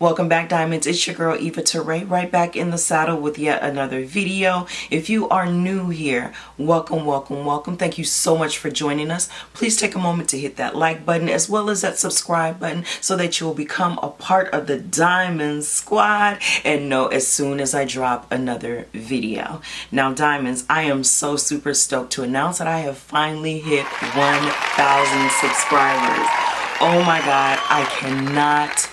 Welcome back, Diamonds. It's your girl Eva Tarae, right back in the saddle with yet another video. If you are new here, welcome, welcome, welcome. Thank you so much for joining us. Please take a moment to hit that like button as well as that subscribe button so that you will become a part of the Diamond Squad and know as soon as I drop another video. Now, Diamonds, I am so super stoked to announce that I have finally hit 1,000 subscribers. Oh my God, I cannot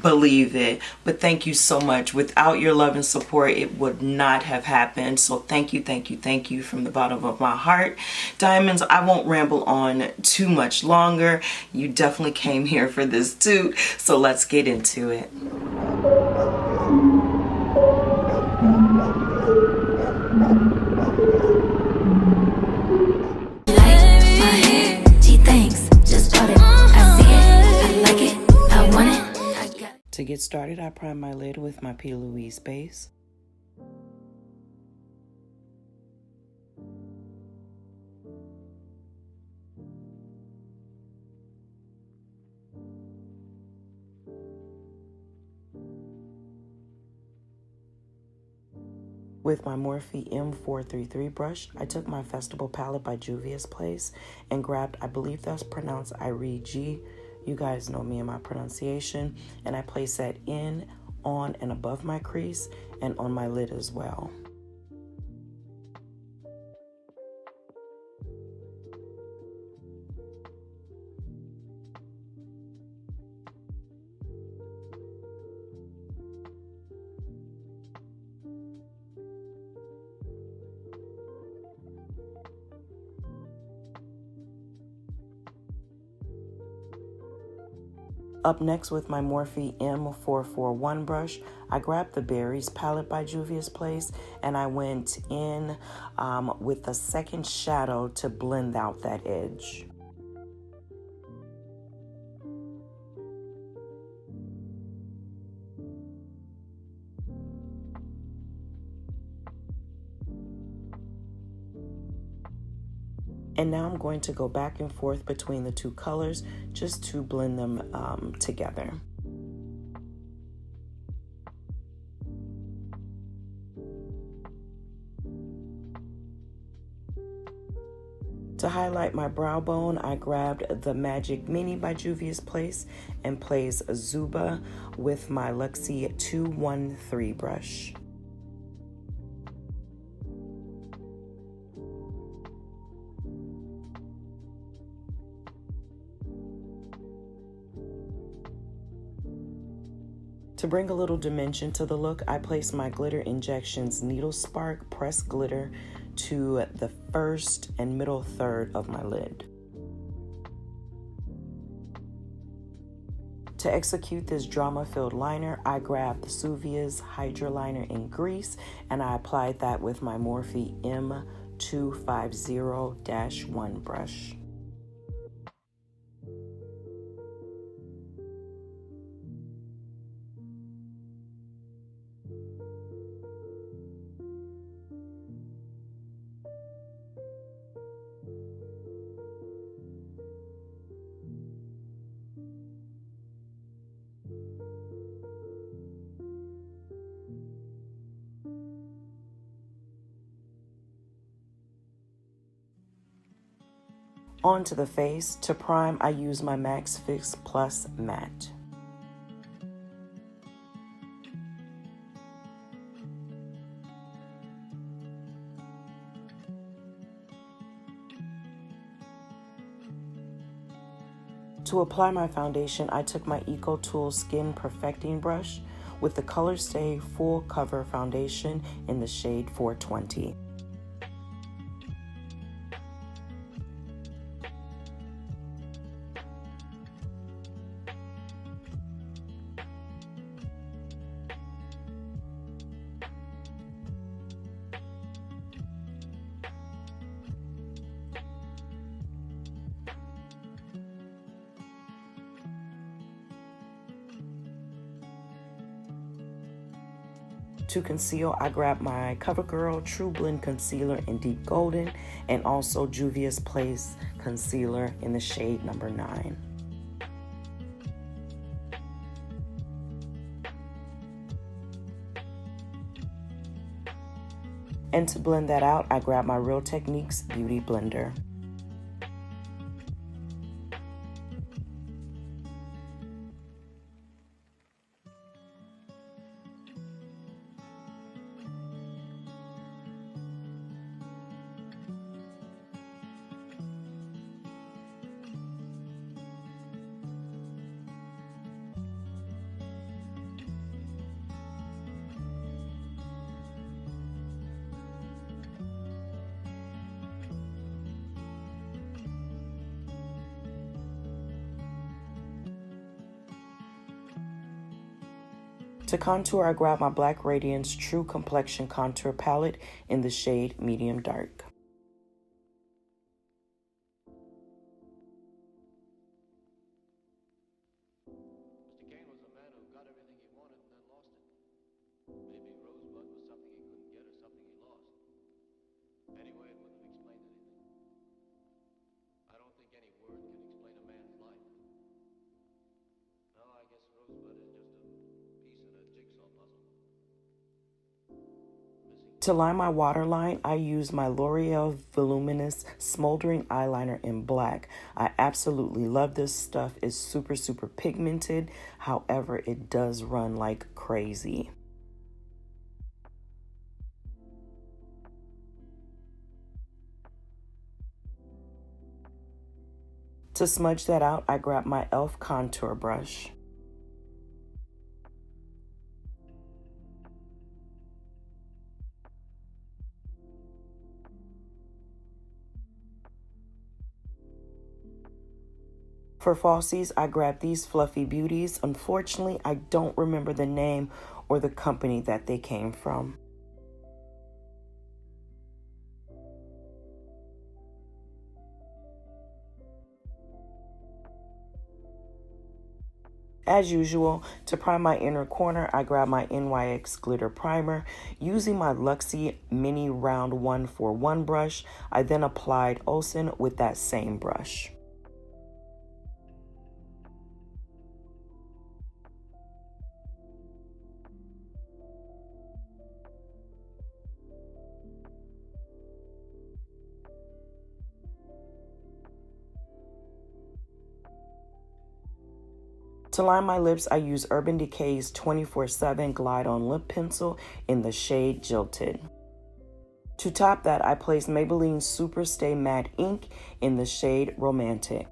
believe it. But thank you so much. Without your love and support, it would not have happened. So thank you, thank you, thank you from the bottom of my heart. Diamonds, I won't ramble on too much longer. You definitely came here for this too. So let's get into it. To get started, I prime my lid with my P. Louise base. With my Morphe M433 brush, I took my Festival palette by Juvia's Place and grabbed, I believe that's pronounced Irigi. You guys know me and my pronunciation. And I place that in, on, and above my crease and on my lid as well. Up next with my Morphe M441 brush, I grabbed the Berries palette by Juvia's Place and I went in with a second shadow to blend out that edge. And now I'm going to go back and forth between the two colors just to blend them together. To highlight my brow bone, I grabbed the Magic Mini by Juvia's Place and placed Zuba with my Luxie 213 brush. To bring a little dimension to the look, I placed my Glitter Injections Needle Spark Pressed Glitter to the first and middle third of my lid. To execute this drama-filled liner, I grabbed the Suvia's Hydra Liner in Grease and I applied that with my Morphe M250-1 brush. Onto the face. To prime, I use my Max Fix Plus Matte. To apply my foundation, I took my Eco Tool Skin Perfecting Brush with the Color Stay Full Cover Foundation in the shade 420. To conceal, I grabbed my CoverGirl True Blend Concealer in Deep Golden and also Juvia's Place Concealer in the shade number 9. And to blend that out, I grab my Real Techniques Beauty Blender. To contour, I grab my Black Radiance True Complexion Contour Palette in the shade Medium Dark. Mr. Kane was a man who got everything he wanted and then lost it. Maybe Rosebud was something he couldn't get or something he lost. Anyway, it wouldn't have explained anything. I don't think any word can explain a man's life. No, I guess Rosebud is just a piece in a jigsaw puzzle. To line my waterline, I use my L'Oreal Voluminous Smoldering Eyeliner in black. I absolutely love this stuff. It's super, super pigmented. However, it does run like crazy. To smudge that out, I grab my e.l.f. contour brush. For falsies, I grabbed these fluffy beauties. Unfortunately, I don't remember the name or the company that they came from. As usual, to prime my inner corner, I grab my NYX Glitter Primer. Using my Luxie Mini Round 141 brush, I then applied Olsen with that same brush. To line my lips, I use Urban Decay's 24/7 Glide On Lip Pencil in the shade Jilted. To top that, I place Maybelline Super Stay Matte Ink in the shade Romantic.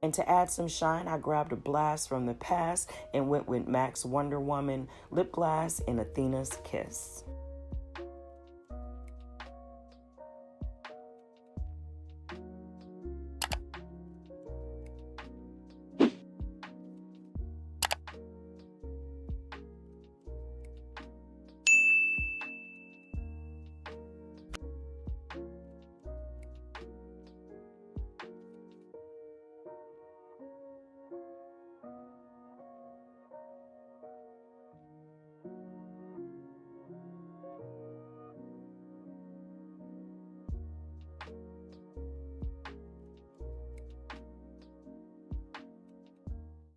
And to add some shine, I grabbed a blast from the past and went with MAC's Wonder Woman lip gloss in Athena's Kiss.